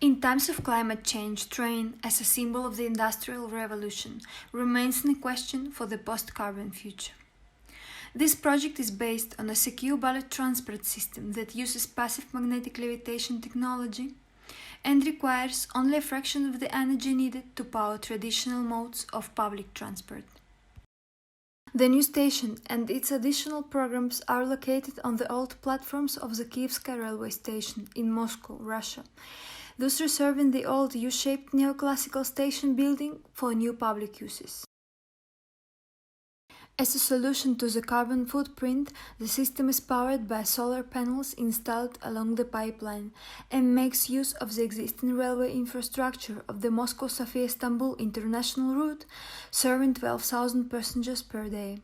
In times of climate change, train, as a symbol of the Industrial Revolution, remains in question for the post-carbon future. This project is based on a secure bullet transport system that uses passive magnetic levitation technology and requires only a fraction of the energy needed to power traditional modes of public transport. The new station and its additional programs are located on the old platforms of the KIYEVSKY railway station in Moscow, Russia, thus reserving the old U-shaped neoclassical station building for new public uses. As a solution to the carbon footprint, the system is powered by solar panels installed along the pipeline and makes use of the existing railway infrastructure of the Moscow-Sofia-Istanbul international route, serving 12,000 passengers per day.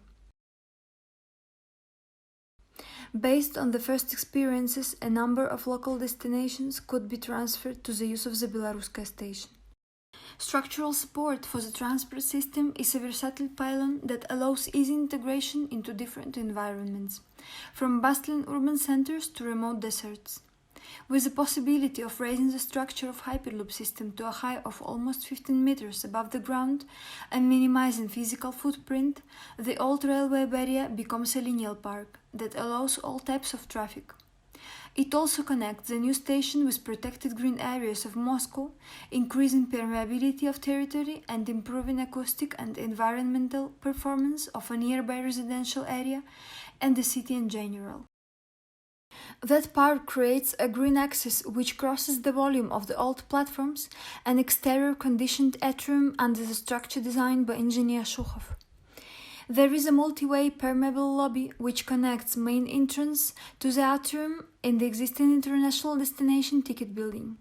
Based on the first experiences, a number of local destinations could be transferred to the use of the Belaruskaya station. Structural support for the transport system is a versatile pylon that allows easy integration into different environments, from bustling urban centers to remote deserts. With the possibility of raising the structure of Hyperloop system to a height of almost 15 meters above the ground and minimizing physical footprint, the old railway barrier becomes a lineal park that allows all types of traffic. It also connects the new station with protected green areas of Moscow, increasing permeability of territory and improving acoustic and environmental performance of a nearby residential area and the city in general. That park creates a green axis which crosses the volume of the old platforms, an exterior conditioned atrium under the structure designed by engineer Shukhov. There is a multi-way permeable lobby which connects main entrance to the atrium in the existing international destination ticket building.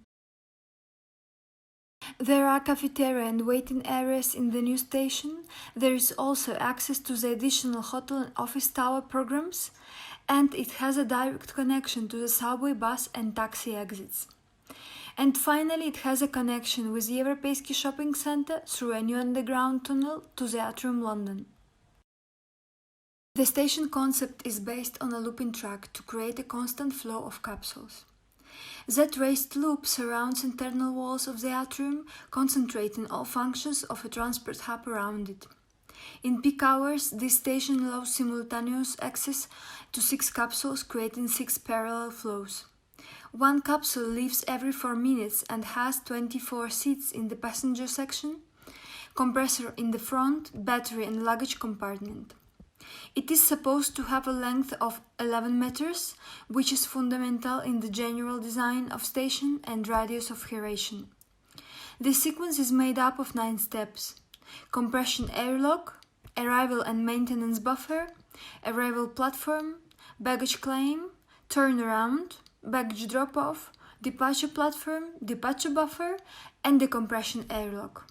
There are cafeteria and waiting areas in the new station. There is also access to the additional hotel and office tower programs, and it has a direct connection to the subway, bus and taxi exits. And finally, it has a connection with the Yauheniya shopping center through a new underground tunnel to the atrium London. The station concept is based on a looping track to create a constant flow of capsules. That raised loop surrounds internal walls of the atrium, concentrating all functions of a transport hub around it. In peak hours, this station allows simultaneous access to 6 capsules, creating 6 parallel flows. One capsule leaves every 4 minutes and has 24 seats in the passenger section, compressor in the front, battery and luggage compartment. It is supposed to have a length of 11 meters, which is fundamental in the general design of station and radius of aeration. The sequence is made up of 9 steps: compression airlock, arrival and maintenance buffer, arrival platform, baggage claim, turnaround, baggage drop-off, departure platform, departure buffer, and decompression airlock.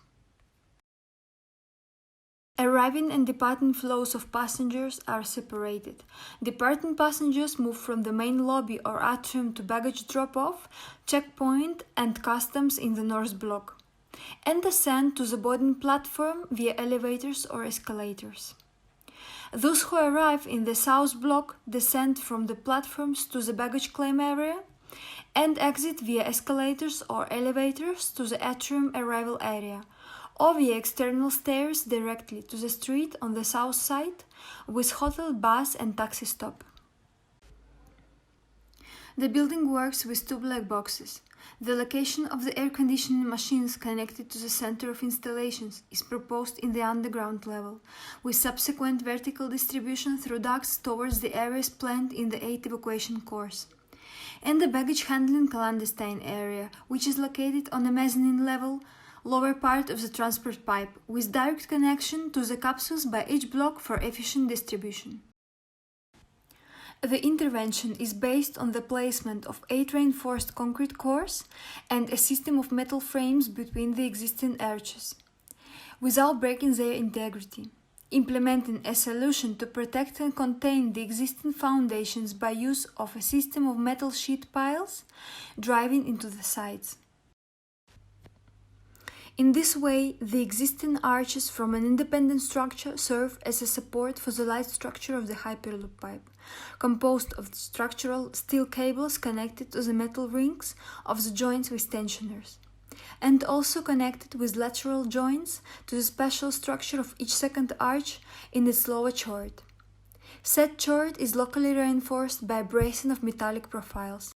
Arriving and departing flows of passengers are separated. Departing passengers move from the main lobby or atrium to baggage drop-off, checkpoint and customs in the north block, and ascend to the boarding platform via elevators or escalators. Those who arrive in the south block descend from the platforms to the baggage claim area and exit via escalators or elevators to the atrium arrival area, or via external stairs directly to the street on the south side, with hotel, bus and taxi stop. The building works with 2 black boxes. The location of the air conditioning machines connected to the center of installations is proposed in the underground level, with subsequent vertical distribution through ducts towards the areas planned in the 8 evacuation cores. And the baggage handling clandestine area, which is located on a mezzanine level, lower part of the transport pipe, with direct connection to the capsules by each block for efficient distribution. The intervention is based on the placement of 8 reinforced concrete cores and a system of metal frames between the existing arches, without breaking their integrity, implementing a solution to protect and contain the existing foundations by use of a system of metal sheet piles driving into the sides. In this way, the existing arches from an independent structure serve as a support for the light structure of the Hyperloop pipe, composed of structural steel cables connected to the metal rings of the joints with tensioners, and also connected with lateral joints to the special structure of each second arch in its lower chord. Said chord is locally reinforced by a bracing of metallic profiles.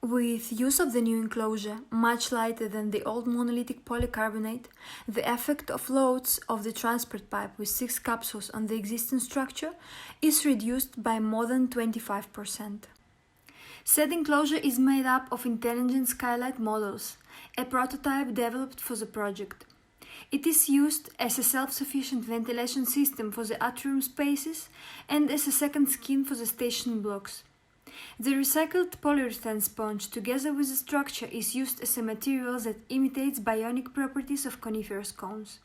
With use of the new enclosure, much lighter than the old monolithic polycarbonate, the effect of loads of the transport pipe with 6 capsules on the existing structure is reduced by more than 25%. Said enclosure is made up of intelligent skylight models, a prototype developed for the project. It is used as a self-sufficient ventilation system for the atrium spaces and as a second skin for the station blocks. The recycled polyurethane sponge together with the structure is used as a material that imitates bionic properties of coniferous cones.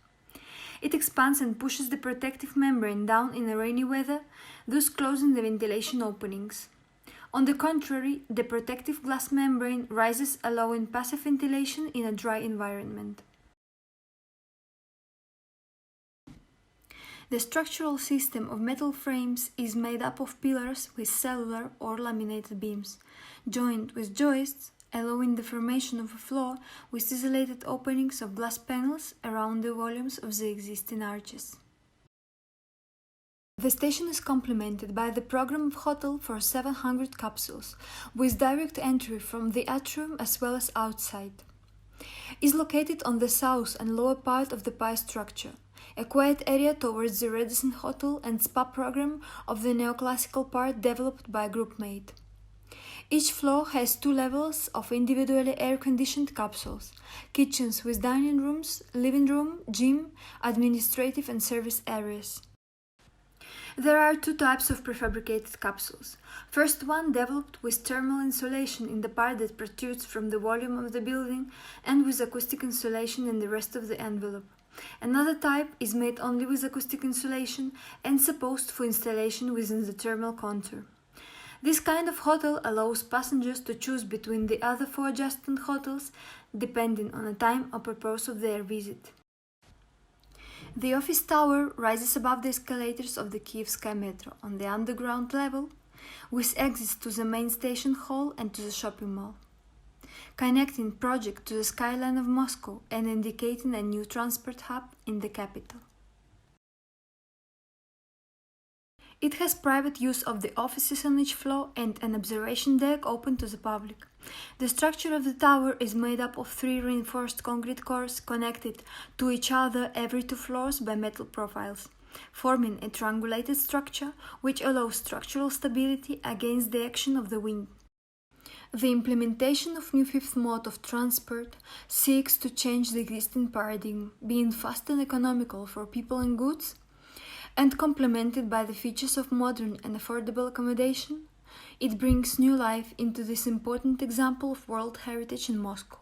It expands and pushes the protective membrane down in rainy weather, thus closing the ventilation openings. On the contrary, the protective glass membrane rises, allowing passive ventilation in a dry environment. The structural system of metal frames is made up of pillars with cellular or laminated beams, joined with joists, allowing the formation of a floor with isolated openings of glass panels around the volumes of the existing arches. The station is complemented by the program of hotel for 700 capsules, with direct entry from the atrium as well as outside. It is located on the south and lower part of the pie structure, a quiet area towards the Radisson Hotel and Spa program of the neoclassical part developed by a groupmate. Each floor has 2 levels of individually air-conditioned capsules, kitchens with dining rooms, living room, gym, administrative and service areas. There are 2 types of prefabricated capsules. First one developed with thermal insulation in the part that protrudes from the volume of the building and with acoustic insulation in the rest of the envelope. Another type is made only with acoustic insulation and supposed for installation within the thermal contour. This kind of hotel allows passengers to choose between the other 4 adjacent hotels depending on the time or purpose of their visit. The office tower rises above the escalators of the KIYEVSKY metro on the underground level, with exits to the main station hall and to the shopping mall, connecting project to the skyline of Moscow and indicating a new transport hub in the capital. It has private use of the offices on each floor and an observation deck open to the public. The structure of the tower is made up of 3 reinforced concrete cores connected to each other every 2 floors by metal profiles, forming a triangulated structure which allows structural stability against the action of the wind. The implementation of new 5th mode of transport seeks to change the existing paradigm, being fast and economical for people and goods, and complemented by the features of modern and affordable accommodation. It brings new life into this important example of world heritage in Moscow.